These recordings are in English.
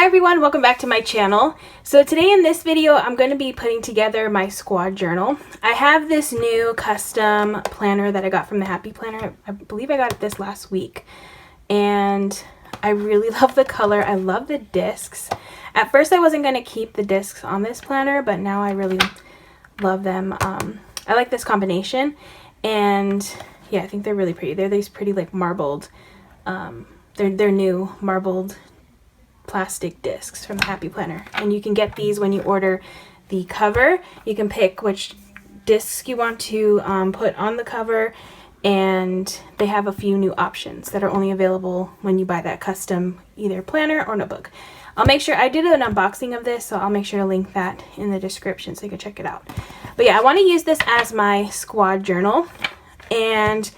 everyone, welcome back to my channel. So today in this video I'm going to be putting together my squad journal. I have this new custom planner that I got from the Happy Planner. I believe I got this last week and I really love the color. I love the discs. At first I wasn't going to keep the discs on this planner, but now I really love them. I like this combination, and yeah, I think they're really pretty. They're these pretty like marbled, they're new marbled plastic discs from the Happy Planner, and you can get these when you order the cover. You can pick which discs you want to put on the cover, and they have a few new options that are only available when you buy that custom either planner or notebook. I'll make sure, I did an unboxing of this, so I'll make sure to link that in the description so you can check it out. But yeah, I want to use this as my squad journal, and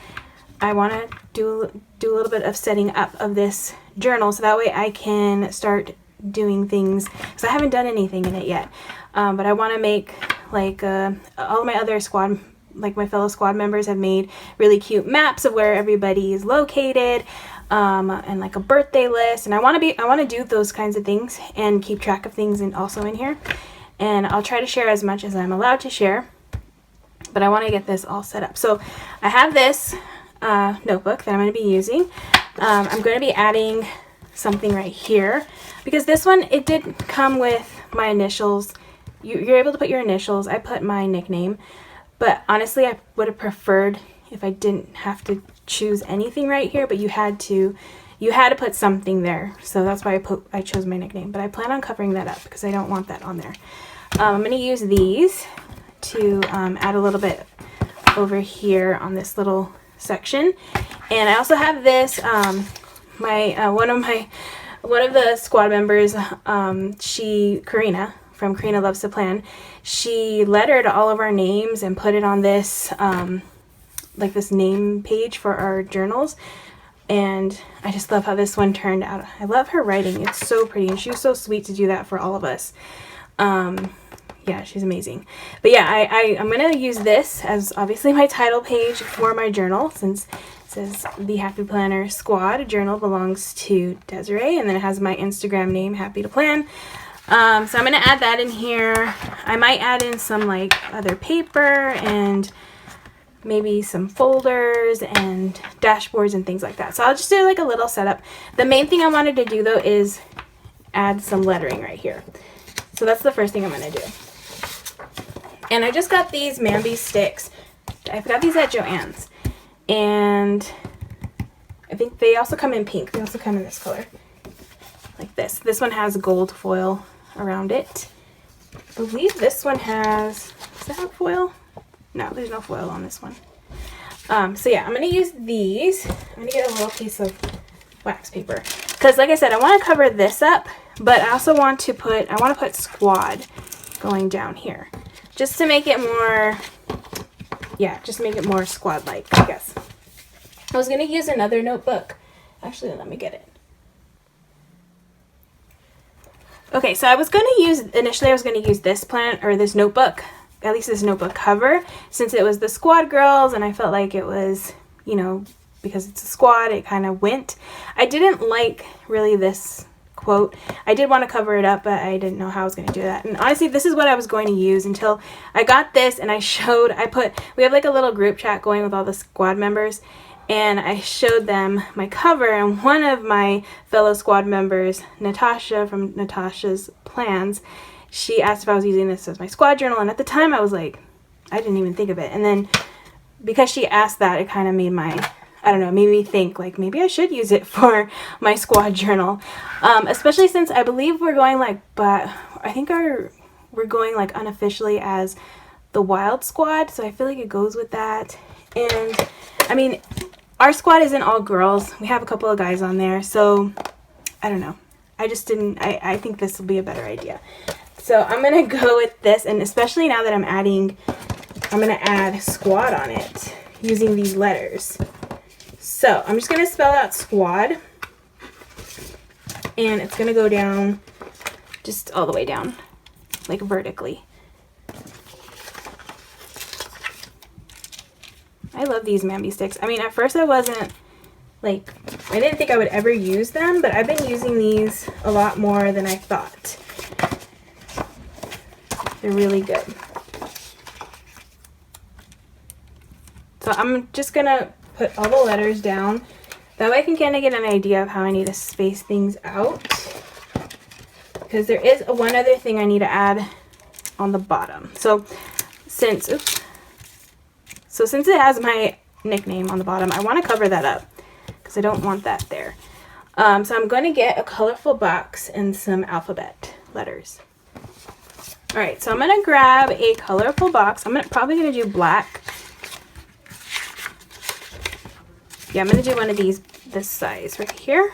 I want to do a little bit of setting up of this journal so that way I can start doing things, because I haven't done anything in it yet. But I want to make like all my other squad, like my fellow squad members have made really cute maps of where everybody is located, and like a birthday list, and I want to do those kinds of things and keep track of things and also in here. And I'll try to share as much as I'm allowed to share, but I want to get this all set up. So I have this notebook that I'm going to be using. I'm going to be adding something right here because this one, it did come with my initials. You're able to put your initials. I put my nickname, but honestly I would have preferred if I didn't have to choose anything right here, but you had to put something there, so that's why I chose my nickname. But I plan on covering that up because I don't want that on there. I'm going to use these to add a little bit over here on this little section. And I also have this, one of the squad members, Karina from Karina Loves to Plan, she lettered all of our names and put it on this like this name page for our journals, and I just love how this one turned out. I love her writing. It's so pretty, and she was so sweet to do that for all of us. Yeah, she's amazing. But yeah, I'm gonna use this as obviously my title page for my journal, since it says the Happy Planner Squad Journal belongs to Desiree, and then it has my Instagram name, Happy to Plan. So I'm gonna add that in here. I might add in some like other paper and maybe some folders and dashboards and things like that. So I'll just do like a little setup. The main thing I wanted to do though is add some lettering right here. So that's the first thing I'm going to do. And I just got these Mambi sticks. I got these at Joann's. And I think they also come in pink. They also come in this color. Like this. This one has gold foil around it. I believe this one has, does that have foil? No, there's no foil on this one. So yeah, I'm going to use these. I'm going to get a little piece of wax paper. Because like I said, I want to cover this up, but I also want to put, squad going down here. Just to make it more, yeah, just make it more squad-like, I guess. I was going to use another notebook. Actually, let me get it. Okay, so initially I was going to use this this notebook, at least this notebook cover, since it was the squad girls, and I felt like it was, you know, because it's a squad, it kind of went. I didn't like really this quote. I did want to cover it up, but I didn't know how I was going to do that. And honestly, this is what I was going to use until I got this, and we have like a little group chat going with all the squad members, and I showed them my cover, and one of my fellow squad members, Natasha from Natasha's Plans, she asked if I was using this as my squad journal, and at the time I was like, I didn't even think of it. And then because she asked that, it kind of made made me think like maybe I should use it for my squad journal. Especially since I believe we're going like, but I think we're going like unofficially as the Wild Squad, so I feel like it goes with that. And I mean, our squad isn't all girls. We have a couple of guys on there, so I don't know. I think this will be a better idea. So I'm going to go with this, and especially now that I'm going to add squad on it using these letters. So I'm just going to spell out squad, and it's going to go down, just all the way down, like vertically. I love these Mambi sticks. I mean, at first I wasn't Like, I didn't think I would ever use them, but I've been using these a lot more than I thought. They're really good. So I'm just gonna put all the letters down. That way I can kind of get an idea of how I need to space things out. Because there is one other thing I need to add on the bottom. So since it has my nickname on the bottom, I want to cover that up because I don't want that there. So I'm going to get a colorful box and some alphabet letters. All right, so I'm going to grab a colorful box. I'm probably going to do black. Yeah, I'm going to do one of these this size right here.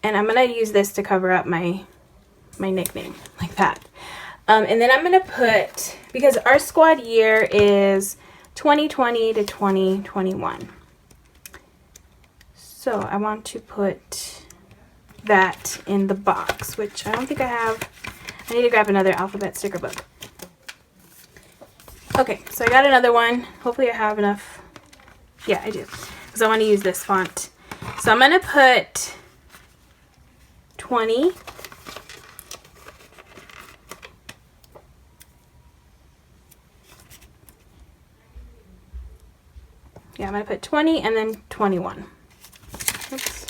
And I'm going to use this to cover up my nickname like that. And then I'm going to put, because our squad year is 2020 to 2021. So I want to put that in the box, which I don't think I have. I need to grab another alphabet sticker book. Okay, so I got another one. Hopefully I have enough. Yeah, I do, because I want to use this font. So I'm going to put 20. Yeah, I'm going to put 20 and then 21. Oops.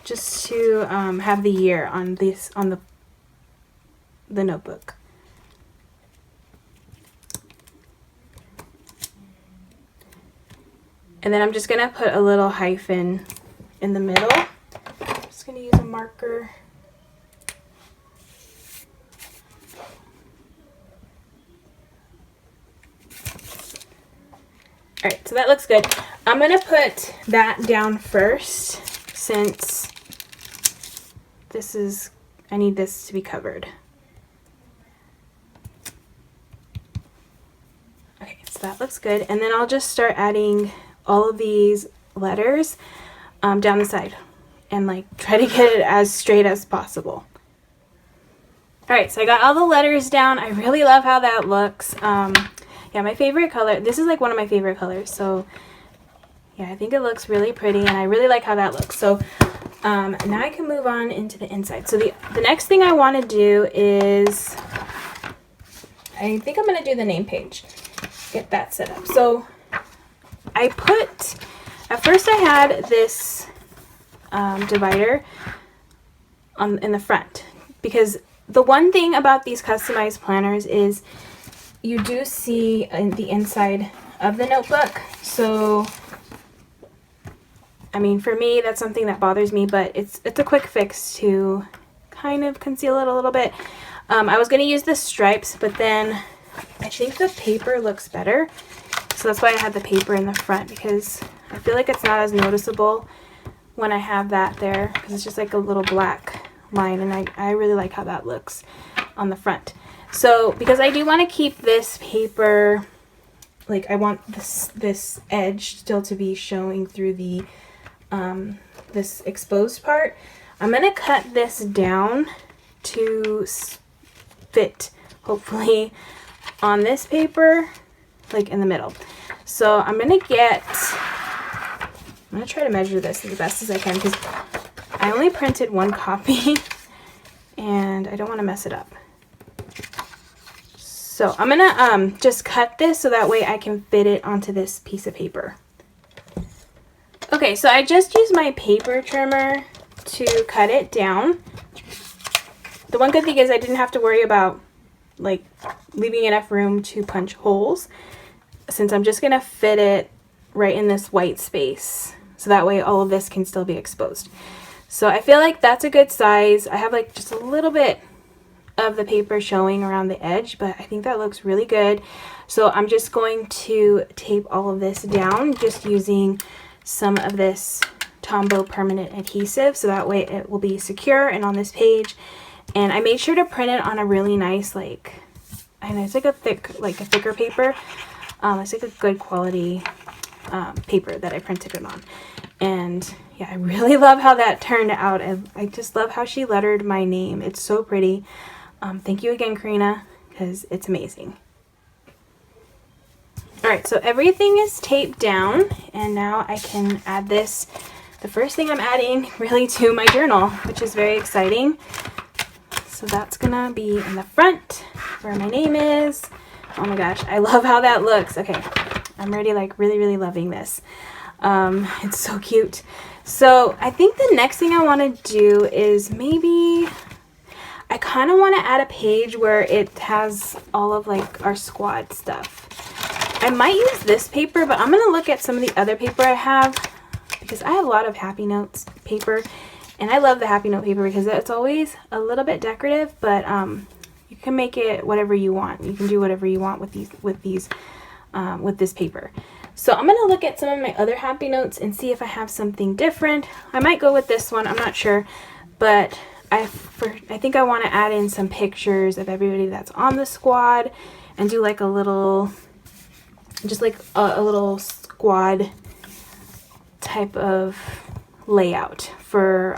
Just to have the year on this on the notebook. And then I'm just gonna put a little hyphen in the middle. I'm just gonna use a marker. All right, so that looks good. I'm gonna put that down first since I need this to be covered. Okay, so that looks good. And then I'll just start adding all of these letters down the side and like try to get it as straight as possible. All right, so I got all the letters down. I really love how that looks. Yeah, my favorite color, this is like one of my favorite colors. So yeah, I think it looks really pretty and I really like how that looks. So now I can move on into the inside. So the next thing I want to do is, I think I'm going to do the name page. Get that set up. So at first I had this divider in the front, because the one thing about these customized planners is you do see the inside of the notebook. So I mean, for me, that's something that bothers me, but it's a quick fix to kind of conceal it a little bit. I was going to use the stripes, but then I think the paper looks better. So that's why I had the paper in the front, because I feel like it's not as noticeable when I have that there, because it's just like a little black line, and I really like how that looks on the front. So because I do want to keep this paper, like I want this edge still to be showing through the this exposed part, I'm going to cut this down to fit, hopefully, on this paper, like in the middle. So I'm going to try to measure this the best as I can, because I only printed one copy and I don't want to mess it up. So I'm going to just cut this so that way I can fit it onto this piece of paper. Okay, so I just used my paper trimmer to cut it down. The one good thing is I didn't have to worry about like leaving enough room to punch holes, since I'm just gonna fit it right in this white space, so that way all of this can still be exposed. So I feel like that's a good size. I have like just a little bit of the paper showing around the edge, but I think that looks really good. So I'm just going to tape all of this down just using some of this Tombow permanent adhesive, so that way it will be secure and on this page. And I made sure to print it on a really nice, like, I know it's like a thicker paper. It's like a good quality paper that I printed it on. And yeah, I really love how that turned out. I just love how she lettered my name. It's so pretty. Thank you again, Karina, because it's amazing. All right, so everything is taped down, and now I can add this. The first thing I'm adding really to my journal, which is very exciting. So that's gonna be in the front where my name is. Oh my gosh, I love how that looks. Okay, I'm already like really loving this. It's so cute. So I think the next thing I want to do is maybe I kind of want to add a page where it has all of like our squad stuff. I might use this paper, but I'm going to look at some of the other paper I have because I have a lot of Happy Notes paper, and I love the Happy Note paper because it's always a little bit decorative, but you can make it whatever you want. You can do whatever you want with this paper. So I'm going to look at some of my other Happy Notes and see if I have something different. I might go with this one. I'm not sure, but I think I want to add in some pictures of everybody that's on the squad and do like a little, just like a little squad type of layout for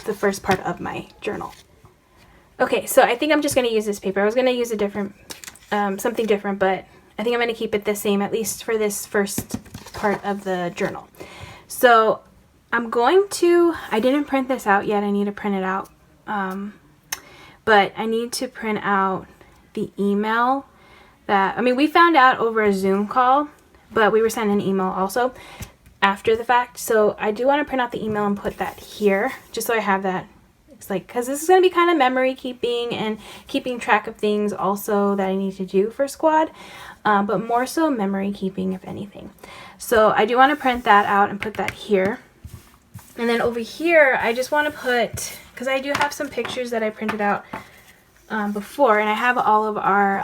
the first part of my journal. Okay, so I think I'm just going to use this paper. I was going to use a different, something different, but I think I'm going to keep it the same, at least for this first part of the journal. So I'm going to, I didn't print this out yet. I need to print it out. But I need to print out the email that, I mean, we found out over a Zoom call, but we were sent an email also after the fact. So I do want to print out the email and put that here, just so I have that. It's like, because this is going to be kind of memory keeping and keeping track of things also that I need to do for squad, but more so memory keeping, if anything. So I do want to print that out and put that here. And then over here, I just want to put, because I do have some pictures that I printed out before, and I have all of our,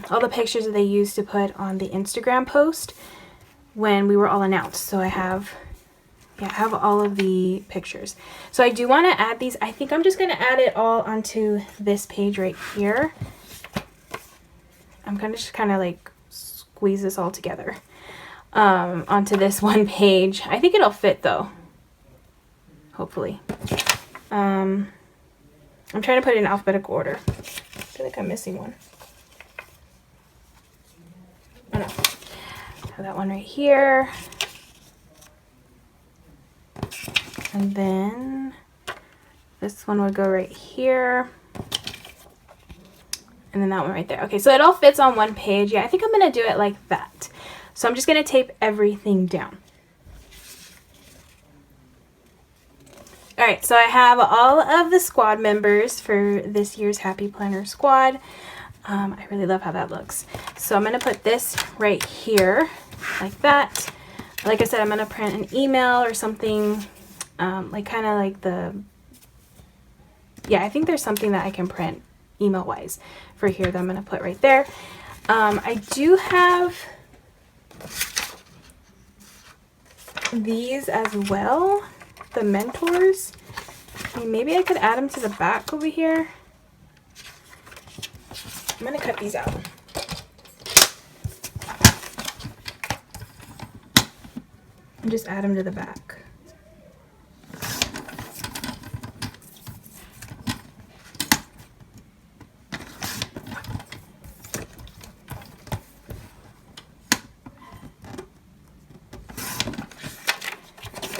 all the pictures that they used to put on the Instagram post when we were all announced. So I have, yeah, I have all of the pictures. So I do want to add these. I think I'm just going to add it all onto this page right here. I'm going to just kind of like squeeze this all together onto this one page. I think it'll fit though. Hopefully. I'm trying to put it in alphabetical order. I feel like I'm missing one. Oh no. Have that one right here. And then this one would go right here. And then that one right there. Okay, so it all fits on one page. Yeah, I think I'm going to do it like that. So I'm just going to tape everything down. All right, so I have all of the squad members for this year's Happy Planner squad. I really love how that looks. So I'm going to put this right here like that. Like I said, I'm going to print an email or something, like kind of like the, yeah, I think there's something that I can print email wise for here that I'm going to put right there. I do have these as well, the mentors. I mean, maybe I could add them to the back over here. I'm going to cut these out. And just add them to the back.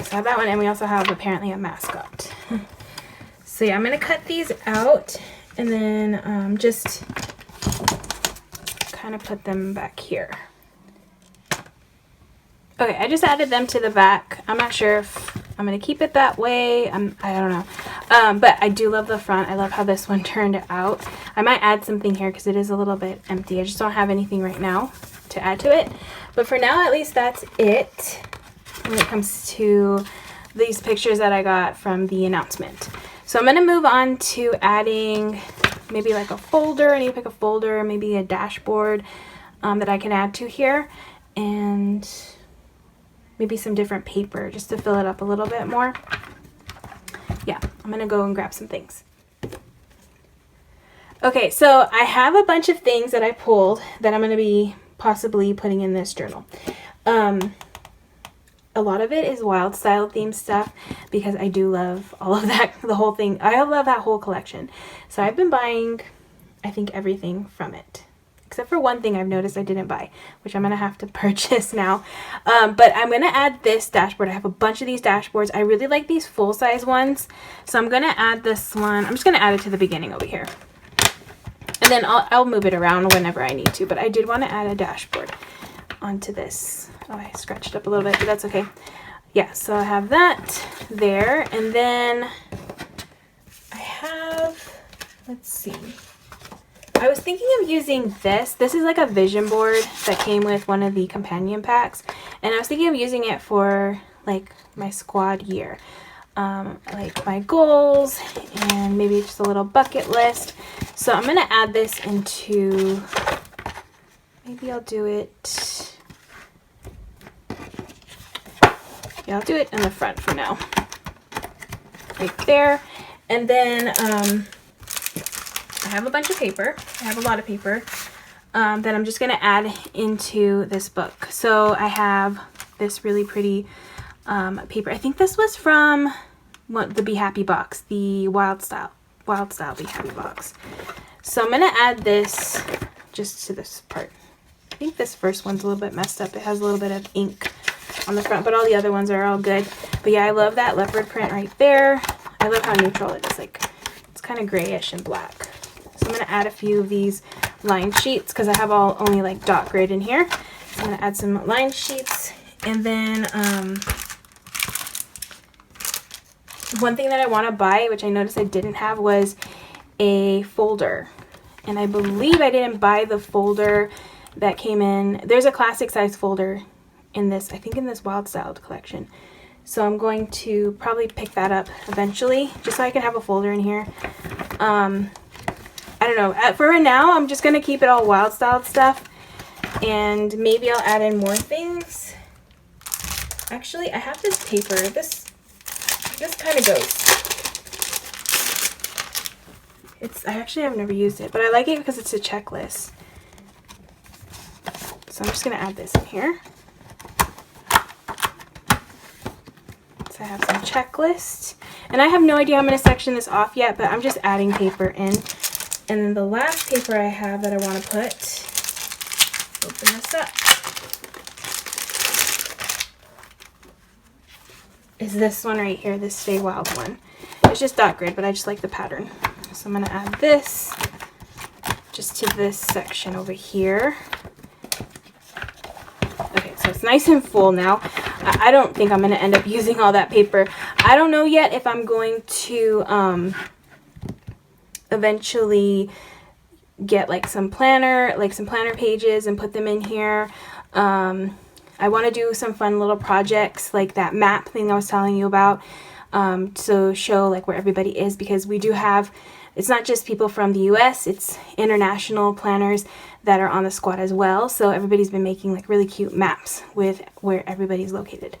So I have that one, and we also have apparently a mascot. So yeah, I'm going to cut these out and then just kind of put them back here. Okay, I just added them to the back. I'm not sure if I'm going to keep it that way. I don't know. But I do love the front. I love how this one turned out. I might add something here because it is a little bit empty. I just don't have anything right now to add to it. But for now, at least that's it when it comes to these pictures that I got from the announcement. So I'm going to move on to adding maybe like a folder. I need to pick a folder, maybe a dashboard that I can add to here. And maybe some different paper just to fill it up a little bit more. Yeah, I'm gonna go and grab some things. Okay, so I have a bunch of things that I pulled that I'm gonna be possibly putting in this journal. a lot of it is wild style themed stuff because I do love all of that, the whole thing. I love that whole collection. So I've been buying, I think, everything from it. Except for one thing I've noticed I didn't buy, which I'm going to have to purchase now. But I'm going to add this dashboard. I have a bunch of these dashboards. I really like these full-size ones. So I'm going to add this one. I'm just going to add it to the beginning over here. And then I'll move it around whenever I need to. But I did want to add a dashboard onto this. Oh, I scratched up a little bit, but that's okay. Yeah, so I have that there. And then I have, let's see. I was thinking of using this. This is like a vision board that came with one of the companion packs. And I was thinking of using it for like my squad year. Like my goals and maybe just a little bucket list. So I'm going to add this into, maybe I'll do it. Yeah, I'll do it in the front for now. Right there. And then, I have a bunch of paper. I have a lot of paper that I'm just going to add into this book. So I have this really pretty paper. I think this was from the Be Happy box, the Wild Style Be Happy box. So I'm going to add this just to this part. I think this first one's a little bit messed up. It has a little bit of ink on the front, but all the other ones are all good. But yeah, I love that leopard print right there. I love how neutral it is. Like, it's kind of grayish and black. So I'm going to add a few of these line sheets because I have only like dot grid in here. So I'm going to add some line sheets. And then one thing that I want to buy, which I noticed I didn't have, was a folder. And I believe I didn't buy the folder that came in. There's a classic size folder in this, I think in this Wild Styled collection. So I'm going to probably pick that up eventually, just so I can have a folder in here. I don't know. For right now, I'm just going to keep it all Wild Styled stuff. And maybe I'll add in more things. Actually, I have this paper. This kind of goes. I've never used it, but I like it because it's a checklist. So I'm just going to add this in here. So I have some checklists. And I have no idea how I'm going to section this off yet, but I'm just adding paper in. And then the last paper I have that I want to put, open this up, is this one right here, this Stay Wild one. It's just dot grid, but I just like the pattern. So I'm going to add this just to this section over here. Okay, so it's nice and full now. I don't think I'm going to end up using all that paper. I don't know yet if I'm going to eventually get like some planner pages and put them in here. I want to do some fun little projects like that map thing I was telling you about, to show like where everybody is, because we do have, it's not just people from the US, it's international planners that are on the squad as well. So everybody's been making like really cute maps with where everybody's located.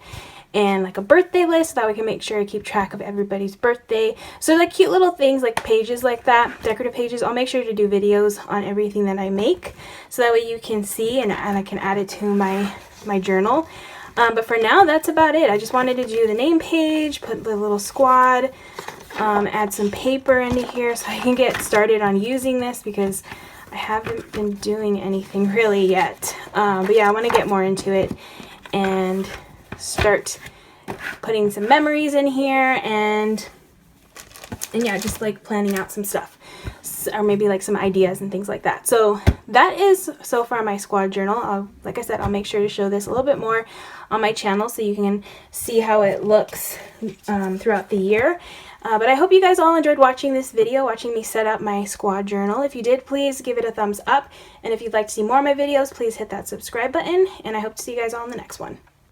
And like a birthday list so that we can make sure to keep track of everybody's birthday. So like cute little things like pages like that, decorative pages. I'll make sure to do videos on everything that I make so that way you can see and I can add it to my journal. But for now, that's about it. I just wanted to do the name page, put the little squad, add some paper into here so I can get started on using this because I haven't been doing anything really yet. But yeah, I want to get more into it and start putting some memories in here and yeah, just like planning out some stuff, or maybe like some ideas and things like that. So that is so far my squad journal. Like I said, I'll make sure to show this a little bit more on my channel so you can see how it looks throughout the year. But I hope you guys all enjoyed watching this video, watching me set up my squad journal. If you did, please give it a thumbs up. And if you'd like to see more of my videos, please hit that subscribe button. And I hope to see you guys all in the next one.